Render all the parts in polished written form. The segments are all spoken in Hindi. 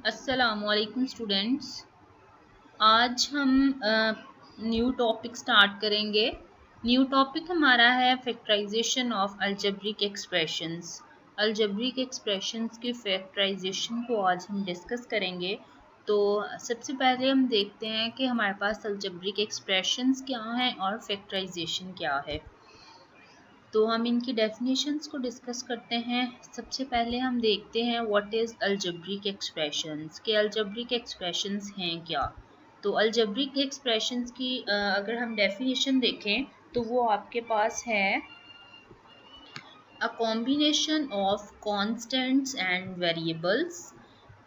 अस्सलामुअलैकुम स्टूडेंट्स। आज हम न्यू टॉपिक स्टार्ट करेंगे। न्यू टॉपिक हमारा है factorisation of algebraic expressions. Algebraic expressions की फैक्टराइजेशन को आज हम डिस्कस करेंगे। तो सबसे पहले हम देखते हैं कि हमारे पास अलजेब्रिक एक्सप्रेशंस क्या हैं और फैक्टराइजेशन क्या है। तो हम इनकी डेफिनेशंस को डिस्कस करते हैं। सबसे पहले हम देखते हैं व्हाट इज़ अलजेब्रिक एक्सप्रेशंस, के अलजेब्रिक एक्सप्रेशंस हैं क्या। तो अलजेब्रिक एक्सप्रेशंस की अगर हम डेफिनेशन देखें तो वो आपके पास है a combination of constants and variables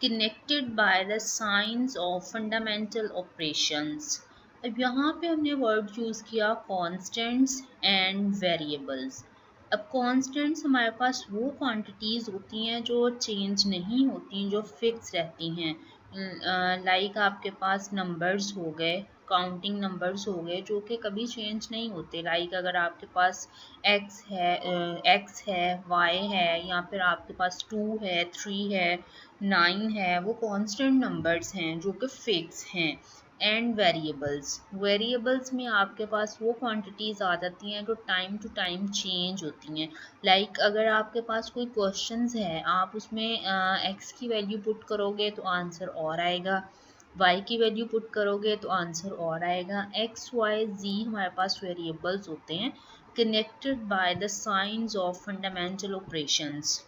connected by the signs of fundamental operations। अब यहाँ पे हमने वर्ड यूज़ किया कॉन्स्टेंट्स एंड वेरिएबल्स। अब कॉन्स्टेंट्स हमारे पास वो क्वांटिटीज़ होती हैं जो चेंज नहीं होती, जो फिक्स रहती हैं। लाइक आपके पास नंबर्स हो गए, काउंटिंग नंबर्स हो गए जो कि कभी चेंज नहीं होते। लाइक अगर आपके पास एक्स है, वाई है, या फिर आपके पास 2 है, 3 है, 9 है, वो कांस्टेंट नंबर्स हैं जो कि फिक्स हैं। एंड वेरिएबल्स में आपके पास वो क्वांटिटीज़ आ जाती हैं जो टाइम टू टाइम चेंज होती हैं। लाइक अगर आपके पास कोई क्वेश्चंस है, आप उसमें एक्स की वैल्यू पुट करोगे तो आंसर और आएगा, y की वैल्यू पुट करोगे तो आंसर और आएगा। x, y, z हमारे पास वेरिएबल्स होते हैं connected by the science of fundamental operations.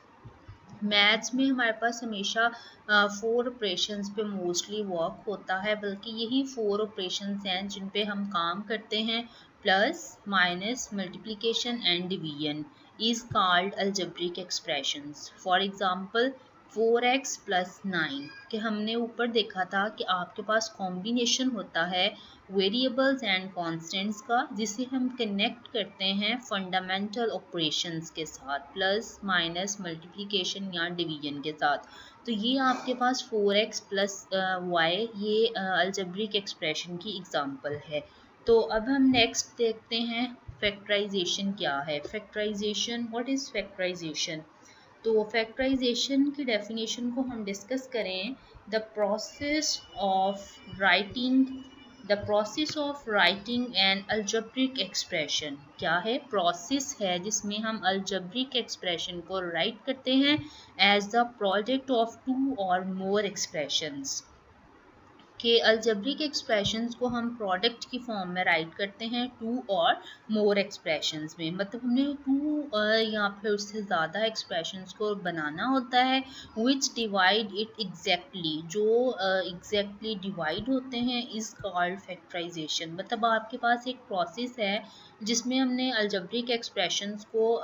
Maths में हमारे पास हमेशा 4 ऑपरेशंस पे मोस्टली वर्क होता है, बल्कि यही 4 ऑपरेशंस हैं जिन पे हम काम करते हैं। Plus, minus, multiplication and division is called algebraic expressions. For example 4x plus 9 कि हमने ऊपर देखा था कि आपके पास कॉम्बिनेशन होता है वेरिएबल्स एंड कॉन्स्टेंट्स का, जिसे हम कनेक्ट करते हैं फंडामेंटल ऑपरेशंस के साथ, प्लस, माइनस, मल्टीप्लिकेशन या डिवीजन के साथ। तो ये आपके पास 4x प्लस वाई ये अलजेब्रिक एक्सप्रेशन की एग्जांपल है। तो अब हम नेक्स्ट देखते हैं फैक्टराइजेशन क्या है। Factorisation, what is factorisation. तो फैक्टराइजेशन की डेफिनेशन को हम डिस्कस करें। The process of writing an algebraic expression. क्या है? प्रोसेस है जिसमें हम अलजेब्रिक एक्सप्रेशन को राइट करते हैं एज द प्रोडक्ट ऑफ 2 और मोर एक्सप्रेशंस। के अलजेब्रिक एक्सप्रेशंस को हम प्रोडक्ट की फॉर्म में राइट करते हैं 2 और मोर एक्सप्रेशंस में। मतलब हमने 2 या फिर उससे ज़्यादा एक्सप्रेशंस को बनाना होता है विच डिवाइड इट एग्जैक्टली, जो एग्जैक्टली डिवाइड होते हैं, इज कॉल्ड फैक्टराइजेशन। मतलब आपके पास एक प्रोसेस है जिसमें हमने अलजेब्रिक एक्सप्रेशंस को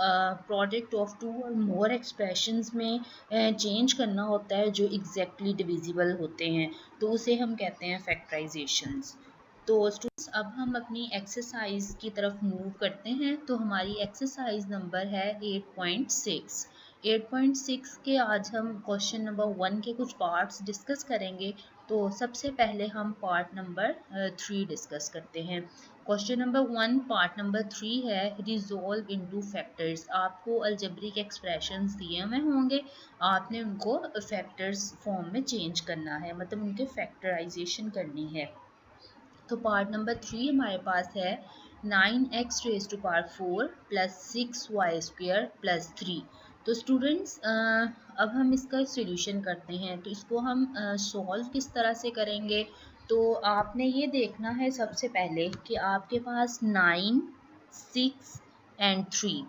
प्रोडक्ट ऑफ 2 और मोर एक्सप्रेशंस में चेंज करना होता है जो एग्जैक्टली डिविजिबल होते हैं, तो उसे हम कहते हैं फैक्टराइजेशंस। तो स्टूडेंट्स अब हम अपनी एक्सरसाइज की तरफ मूव करते हैं। तो हमारी एक्सरसाइज नंबर है 8.6। 8.6 के आज हम क्वेश्चन नंबर 1 के कुछ पार्ट्स डिस्कस करेंगे। तो सबसे पहले हम पार्ट नंबर 3 डिस्कस करते हैं। क्वेश्चन नंबर 1 पार्ट नंबर 3 है रिजोल्व इनटू फैक्टर्स। आपको अलजेब्रिक एक्सप्रेशंस दिए हुए होंगे, आपने उनको फैक्टर्स फॉर्म में चेंज करना है, मतलब उनके फैक्टराइजेशन करनी है। तो पार्ट नंबर 3 हमारे पास है 9x raise to power 4 plus 6y² plus 3। तो स्टूडेंट्स अब हम इसका सॉल्यूशन करते हैं। तो इसको हम सॉल्व किस तरह से करेंगे, तो आपने ये देखना है सबसे पहले कि आपके पास 9, 6 एंड 3।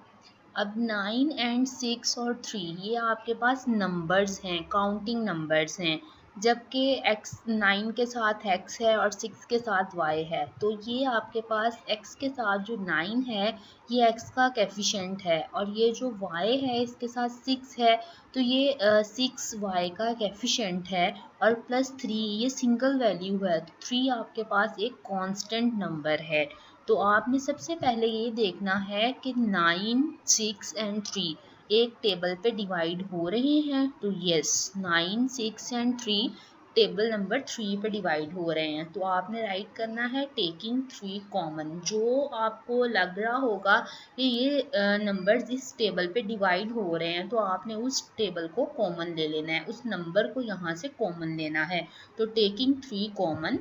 अब 9 एंड 6 और 3 ये आपके पास नंबर्स हैं, काउंटिंग नंबर्स हैं, जबकि x 9 के साथ x है और 6 के साथ y है। तो ये आपके पास x के साथ जो 9 है ये x का कोएफिशिएंट है, और ये जो y है इसके साथ 6 है, तो ये 6y का कोएफिशिएंट है, और प्लस 3 ये सिंगल वैल्यू है। तो 3 आपके पास एक कांस्टेंट नंबर है। तो आपने सबसे पहले ये देखना है कि 9, 6 एंड 3 एक टेबल पे डिवाइड हो रहे हैं। तो यस, 9, 6 एंड 3 टेबल नंबर 3 पे डिवाइड हो रहे हैं। तो आपने राइट करना है टेकिंग 3 कॉमन। जो आपको लग रहा होगा कि ये नंबर्स इस टेबल पे डिवाइड हो रहे हैं तो आपने उस टेबल को कॉमन ले लेना है, उस नंबर को यहाँ से कॉमन लेना है। तो टेकिंग 3 कॉमन।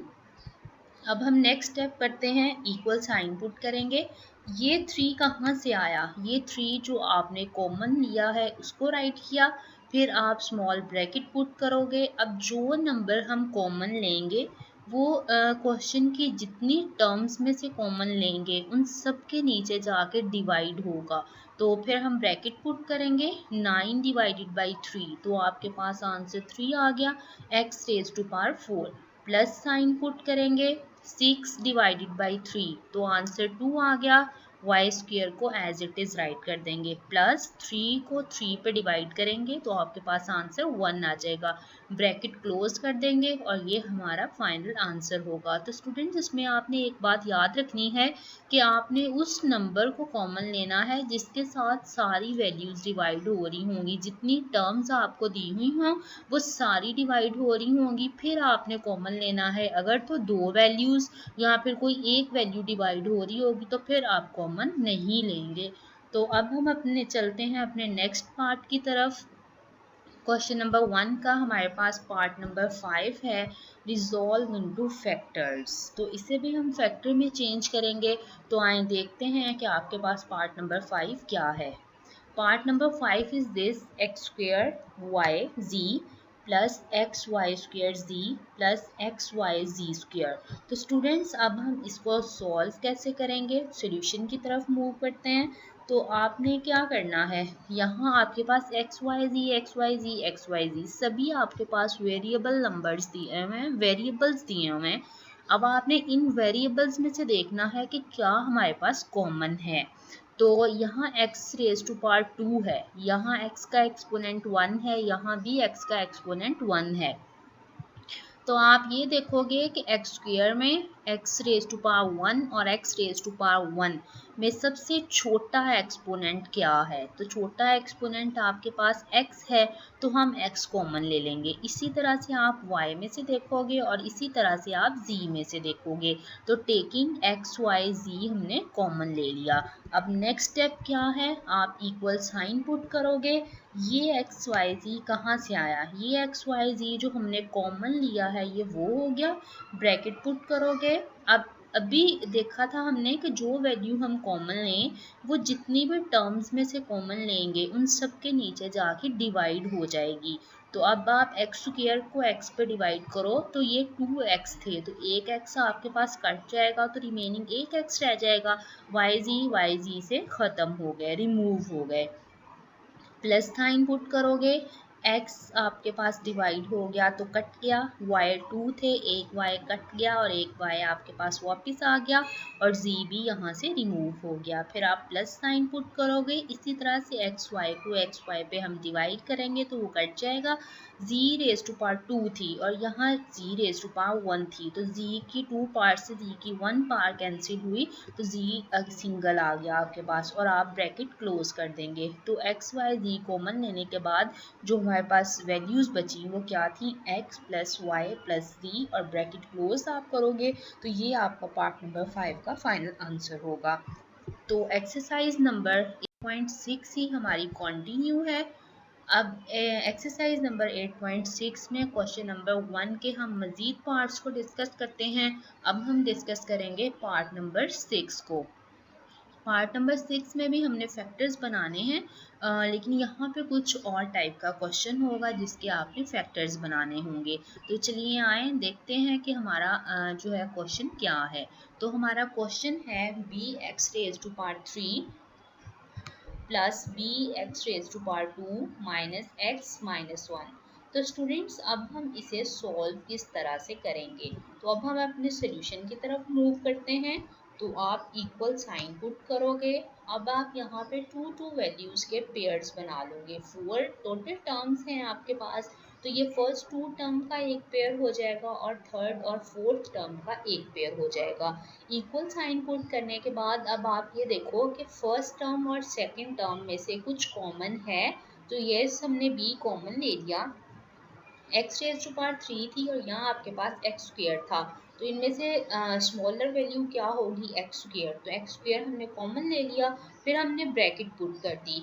अब हम नेक्स्ट स्टेप करते हैं, इक्वल साइन पुट करेंगे। ये 3 कहाँ से आया, ये 3 जो आपने कॉमन लिया है उसको राइट किया, फिर आप स्मॉल ब्रैकेट पुट करोगे। अब जो नंबर हम कॉमन लेंगे वो क्वेश्चन की जितनी टर्म्स में से कॉमन लेंगे उन सब के नीचे जाके डिवाइड होगा। तो फिर हम ब्रैकेट पुट करेंगे 9 डिवाइडेड बाई 3, तो आपके पास आंसर 3 आ गया, x raise to power 4। Plus sign put करेंगे 6 डिवाइडेड बाई 3, तो आंसर 2 आ गया, वाई स्क्वेयर को एज इट इज राइट कर देंगे। प्लस 3 को 3 पे डिवाइड करेंगे तो आपके पास आंसर 1 आ जाएगा, ब्रैकेट क्लोज कर देंगे और ये हमारा फाइनल आंसर होगा। तो स्टूडेंट्स इसमें आपने एक बात याद रखनी है कि आपने उस नंबर को कॉमन लेना है जिसके साथ सारी वैल्यूज डिवाइड हो रही होंगी, जितनी टर्म्स आपको दी हुई हों वो सारी डिवाइड हो रही होंगी, फिर आपने कॉमन लेना है। अगर तो 2 वैल्यूज या फिर कोई एक वैल्यू डिवाइड हो रही होगी तो फिर आप कॉमन नहीं लेंगे। तो अब हम अपने चलते हैं अपने नेक्स्ट पार्ट की तरफ। क्वेश्चन नंबर 1 का हमारे पास पार्ट नंबर 5 है, रिजॉल्व इनटू फैक्टर्स। तो इसे भी हम फैक्टर में चेंज करेंगे। तो आए देखते हैं कि आपके पास पार्ट नंबर 5 क्या है। Part number 5 is this, x square y z plus x y square z plus x y z square. तो स्टूडेंट्स अब हम इसको सॉल्व कैसे करेंगे, सॉल्यूशन की तरफ मूव करते हैं। तो आपने क्या करना है, यहाँ आपके पास एक्स वाई जी एक्स वाई जी एक्स वाई जी सभी आपके पास वेरिएबल नंबर्स दिए हुए हैं, वेरिएबल्स दिए हुए हैं। अब आपने इन वेरिएबल्स में से देखना है कि क्या हमारे पास कॉमन है। तो यहाँ x रेज टू पावर 2 है, यहाँ x का एक्सपोनेंट 1 है, यहाँ भी x का एक्सपोनेंट 1 है। तो आप ये देखोगे कि एक्स स्क्वायर में x रेज टू पावर 1 और x रेज टू पावर 1 में सबसे छोटा एक्सपोनेंट क्या है। तो छोटा एक्सपोनेंट आपके पास x है तो हम x कॉमन ले लेंगे। इसी तरह से आप y में से देखोगे और इसी तरह से आप z में से देखोगे। तो टेकिंग x y z हमने कॉमन ले लिया। अब नेक्स्ट स्टेप क्या है, आप इक्वल साइन पुट करोगे। ये एक्स वाई जी कहाँ से आया, ये एक्स वाई जी जो हमने कॉमन लिया है ये वो हो गया, ब्रैकेट पुट करोगे। अब अभी देखा था हमने कि जो वैल्यू हम कॉमन लें वो जितनी भी टर्म्स में से कॉमन लेंगे उन सब के नीचे जाके डिवाइड हो जाएगी। तो अब आप एक्स स्क्वायर को एक्स पे डिवाइड करो तो ये 2x थे, तो एक एक्स आपके पास कट जाएगा तो रिमेनिंग एक एक्स रह जाएगा, वाई जी से ख़त्म हो गए, रिमूव हो गए। प्लस साइन पुट करोगे, x आपके पास डिवाइड हो गया तो कट गया, y 2 थे, एक y कट गया और एक y आपके पास वापस आ गया और z भी यहाँ से रिमूव हो गया। फिर आप प्लस साइन पुट करोगे, इसी तरह से एक्स वाई को एक्स वाई पे हम डिवाइड करेंगे तो वो कट जाएगा। z रेज टू पावर 2 थी और यहाँ z रेज टू पावर 1 थी, तो z की 2 पार्ट से z की 1 पार्ट कैंसिल हुई तो z सिंगल आ गया आपके पास और आप ब्रैकेट क्लोज कर देंगे। तो एक्स वाई जी कॉमन लेने के बाद जो हमारे पास वैल्यूज़ बची वो क्या थी, x प्लस वाई प्लस जी, और ब्रैकेट क्लोज आप करोगे तो ये आपका पार्ट नंबर 5 का फाइनल आंसर होगा। तो एक्सरसाइज नंबर 8.6 ही हमारी कंटिन्यू है। अब एक्सरसाइज नंबर 8.6 में क्वेश्चन नंबर 1 के हम मज़ीद पार्ट्स को डिस्कस करते हैं। अब हम डिस्कस करेंगे पार्ट नंबर 6 को। पार्ट नंबर 6 में भी हमने फैक्टर्स बनाने हैं, लेकिन यहाँ पे कुछ और टाइप का क्वेश्चन होगा जिसके आपने फैक्टर्स बनाने होंगे। तो चलिए आए देखते हैं कि हमारा जो है क्वेश्चन क्या है। तो हमारा क्वेश्चन है b x raise to power 3 plus b x raise to power 2 minus x minus 1। तो स्टूडेंट्स अब हम इसे सॉल्व किस तरह से करेंगे, तो अब हम अपने सोल्यूशन की तरफ मूव करते हैं। तो आप इक्वल साइन पुट करोगे। अब आप यहाँ पे टू वैल्यूज़ के पेयर्स बना लोगे। 4 टोटल टर्म्स हैं आपके पास, तो ये फर्स्ट 2 टर्म का एक पेयर हो जाएगा और थर्ड और फोर्थ टर्म का एक पेयर हो जाएगा। इक्वल साइन पुट करने के बाद अब आप ये देखो कि फर्स्ट टर्म और सेकंड टर्म में से कुछ कॉमन है, तो यस हमने बी कॉमन ले लिया। एक्स रेज टू पावर 3 थी और यहाँ आपके पास एक्स स्क्वेयर था, तो इनमें से स्मॉलर वैल्यू क्या होगी, एक्स स्क्वेयर। तो एक्स स्क्वेयर हमने कॉमन ले लिया, फिर हमने ब्रैकेट पुट कर दी।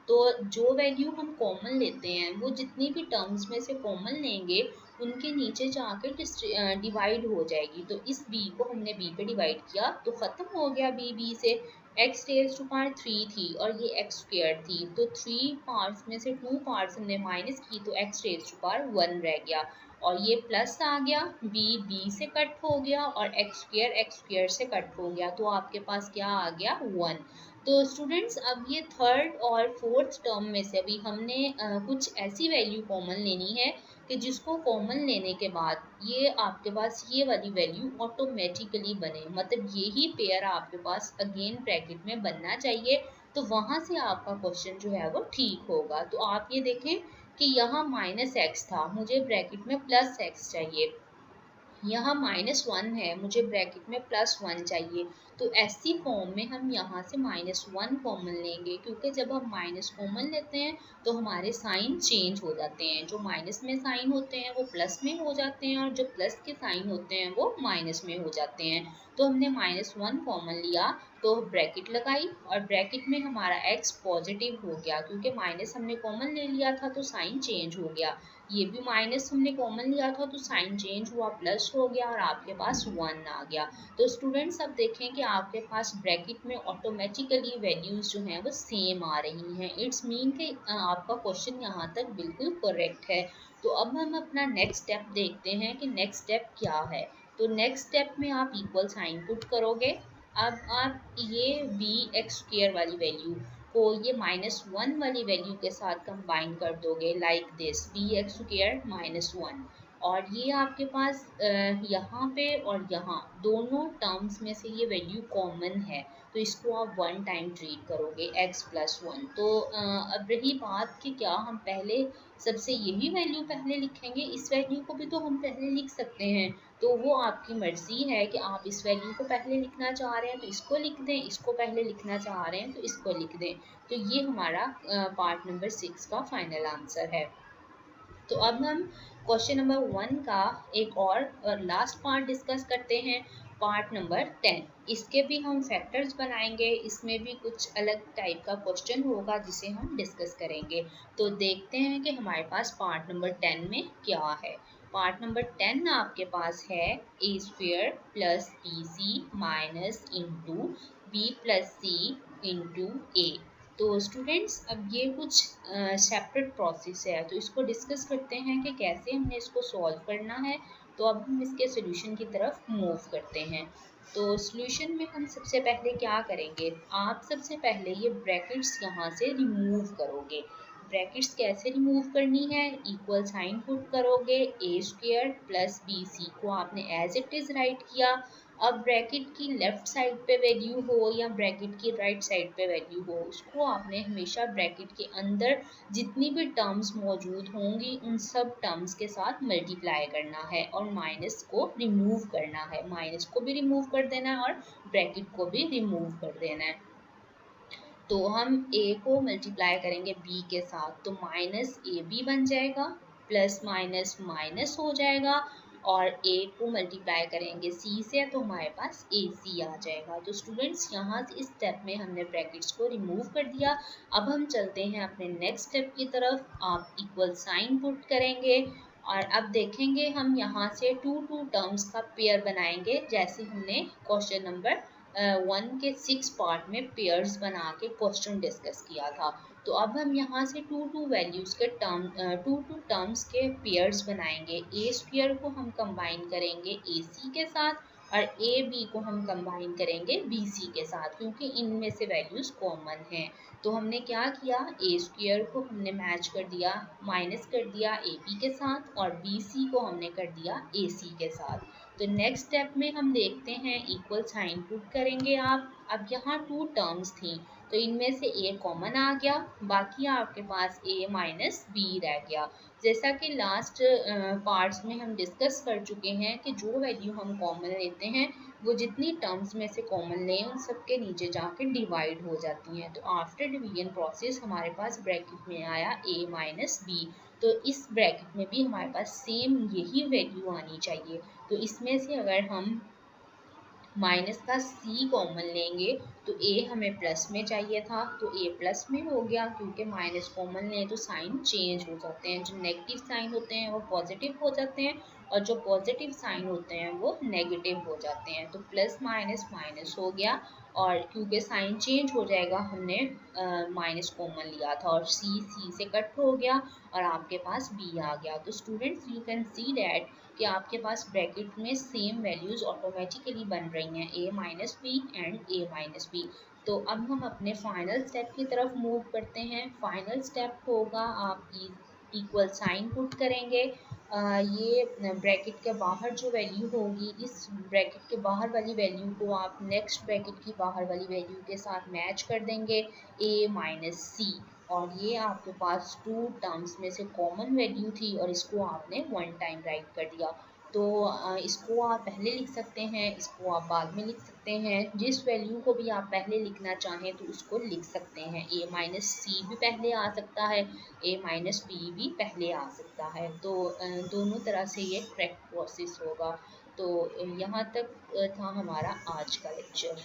तो जो वैल्यू हम कॉमन लेते हैं वो जितनी भी टर्म्स में से कॉमन लेंगे उनके नीचे जाकर डिवाइड हो जाएगी। तो इस b को हमने b पे डिवाइड किया तो ख़त्म हो गया b से। एक्स रेज टू पावर 3 थी और ये एक्स स्क्वेयर थी, तो 3 पार्ट्स में से 2 पार्ट्स हमने माइनस की तो एक्स रेज टू पावर 1 रह गया, और ये प्लस आ गया, b से कट हो गया और एक्स स्क्वेयर से कट हो गया, तो आपके पास क्या आ गया 1। तो स्टूडेंट्स अब ये थर्ड और फोर्थ टर्म में से अभी हमने कुछ ऐसी वैल्यू कॉमन लेनी है कि जिसको कॉमन लेने के बाद ये आपके पास ये वाली वैल्यू ऑटोमेटिकली बने, मतलब यही पेयर आपके पास अगेन ब्रैकेट में बनना चाहिए, तो वहाँ से आपका क्वेश्चन जो है वो ठीक होगा। तो आप ये देखें कि यहाँ माइनस एक्स था, मुझे ब्रैकेट में प्लस एक्स चाहिए, यहाँ -1 है, मुझे ब्रैकेट में +1 चाहिए। तो ऐसी फॉर्म में हम यहाँ से -1 कॉमन लेंगे, क्योंकि जब हम माइनस कॉमन लेते हैं तो हमारे साइन चेंज हो जाते हैं, जो माइनस में साइन होते हैं वो प्लस में हो जाते हैं और जो प्लस के साइन होते हैं वो माइनस में हो जाते हैं। तो हमने -1 कॉमन लिया तो ब्रैकेट लगाई और ब्रैकेट में हमारा x पॉजिटिव हो गया, क्योंकि माइनस हमने कॉमन ले लिया था तो साइन चेंज हो गया। ये भी माइनस हमने कॉमन लिया था तो साइन चेंज हुआ, प्लस हो गया और आपके पास 1 आ गया। तो स्टूडेंट्स अब देखें कि आपके पास ब्रैकेट में ऑटोमेटिकली वैल्यूज जो हैं वो सेम आ रही हैं। इट्स मीन कि आपका क्वेश्चन यहाँ तक बिल्कुल करेक्ट है। तो अब हम अपना नेक्स्ट स्टेप देखते हैं कि नेक्स्ट स्टेप क्या है। तो नेक्स्ट स्टेप में आप इक्वल साइन पुट करोगे। अब आप ये बी एक्स स्क्वेयर वाली वैल्यू को ये -1 वाली वैल्यू के साथ कंबाइन कर दोगे, like this b x square -1, और ये आपके पास यहाँ पे और यहाँ दोनों टर्म्स में से ये वैल्यू कॉमन है, तो इसको आप 1 टाइम ट्रीट करोगे x + 1। तो अब रही बात कि क्या हम पहले सबसे यही वैल्यू पहले लिखेंगे, इस वैल्यू को भी तो हम पहले लिख सकते हैं, तो वो आपकी मर्ज़ी है कि आप इस वैल्यू को पहले लिखना चाह रहे हैं तो इसको लिख दें, इसको पहले लिखना चाह रहे हैं तो इसको लिख दें। तो ये हमारा पार्ट नंबर 6 का फाइनल आंसर है। तो अब हम क्वेश्चन नंबर 1 का एक और लास्ट पार्ट डिस्कस करते हैं, पार्ट नंबर 10। इसके भी हम फैक्टर्स बनाएंगे, इसमें भी कुछ अलग टाइप का क्वेश्चन होगा जिसे हम डिस्कस करेंगे। तो देखते हैं कि हमारे पास पार्ट नंबर 10 में क्या है। पार्ट नंबर 10 आपके पास है a² + bc minus into b + c into a। तो स्टूडेंट्स अब ये कुछ सेपरेट प्रोसेस है, तो इसको डिस्कस करते हैं कि कैसे हमने इसको सॉल्व करना है। तो अब हम इसके सोल्यूशन की तरफ मूव करते हैं। तो सोल्यूशन में हम सबसे पहले क्या करेंगे, आप सबसे पहले ये ब्रैकेट्स यहाँ से रिमूव करोगे। ब्रैकेट्स कैसे रिमूव करनी है, इक्वल साइन पुट करोगे, a² + bc को आपने एज इट इज़ राइट किया। अब ब्रैकेट की लेफ्ट साइड पे वैल्यू हो या ब्रैकेट की राइट साइड पे वैल्यू हो, उसको आपने हमेशा ब्रैकेट के अंदर जितनी भी टर्म्स मौजूद होंगी उन सब टर्म्स के साथ मल्टीप्लाई करना है और माइनस को रिमूव करना है, माइनस को भी रिमूव कर देना है और ब्रैकेट को भी रिमूव कर देना है। तो हम a को मल्टीप्लाई करेंगे b के साथ, तो -ab बन जाएगा, प्लस माइनस माइनस हो जाएगा, और a को मल्टीप्लाई करेंगे c से तो हमारे पास ac आ जाएगा। तो स्टूडेंट्स यहाँ से इस स्टेप में हमने ब्रैकेट्स को रिमूव कर दिया। अब हम चलते हैं अपने नेक्स्ट स्टेप की तरफ। आप इक्वल साइन पुट करेंगे और अब देखेंगे हम यहाँ से 2 टर्म्स का पेयर बनाएंगे, जैसे हमने क्वेश्चन नंबर 1 के 6 पार्ट में पेयर्स बना के क्वेश्चन डिस्कस किया था। तो अब हम यहाँ से 2 वैल्यूज़ के टू टर्म्स के पेयर्स बनाएंगे। a² को हम कंबाइन करेंगे ac के साथ और ab को हम कंबाइन करेंगे bc के साथ, क्योंकि इनमें से वैल्यूज़ कॉमन हैं। तो हमने क्या किया, a² को हमने मैच कर दिया, माइनस कर दिया ab के साथ, और bc को हमने कर दिया ac के साथ। तो नेक्स्ट स्टेप में हम देखते हैं इक्वल साइन पुट करेंगे आप। अब यहाँ 2 टर्म्स थी तो इनमें से a कॉमन आ गया, बाकी आपके पास a माइनस b रह गया। जैसा कि लास्ट पार्ट्स में हम डिस्कस कर चुके हैं कि जो वैल्यू हम कॉमन लेते हैं वो जितनी टर्म्स में से कॉमन लें उन सब के नीचे जाके डिवाइड हो जाती हैं। तो आफ्टर डिवीजन प्रोसेस हमारे पास ब्रैकेट में आया a माइनस b। तो इस ब्रैकेट में भी हमारे पास सेम यही वैल्यू आनी चाहिए। तो इसमें से अगर हम माइनस का c कॉमन लेंगे तो a हमें प्लस में चाहिए था, तो a प्लस में हो गया, क्योंकि माइनस कॉमन लें तो साइन चेंज हो जाते हैं। जो नेगेटिव साइन होते हैं वो पॉजिटिव हो जाते हैं और जो पॉजिटिव साइन होते हैं वो नेगेटिव हो जाते हैं। तो प्लस माइनस माइनस हो गया, और क्योंकि साइन चेंज हो जाएगा हमने माइनस कॉमन लिया था, और c से कट हो गया और आपके पास b आ गया। तो students you can see that कि आपके पास ब्रैकेट में सेम वैल्यूज ऑटोमेटिकली बन रही हैं, a minus b and a minus b. तो अब हम अपने फाइनल स्टेप की तरफ मूव करते हैं। फाइनल स्टेप होगा आप इक्वल साइन पुट करेंगे। ये ब्रैकेट के बाहर जो वैल्यू होगी, इस ब्रैकेट के बाहर वाली वैल्यू को आप नेक्स्ट ब्रैकेट की बाहर वाली वैल्यू के साथ मैच कर देंगे, a माइनस सी, और ये आपके पास टू टर्म्स में से कॉमन वैल्यू थी और इसको आपने वन टाइम राइट कर दिया। तो इसको आप पहले लिख सकते हैं, इसको आप बाद में लिख सकते हैं। जिस वैल्यू को भी आप पहले लिखना चाहें तो उसको लिख सकते हैं। a माइनस सी भी पहले आ सकता है, a माइनस बी भी पहले आ सकता है। तो दोनों तरह से ये करेक्ट प्रोसेस होगा। तो यहाँ तक था हमारा आज का लेक्चर।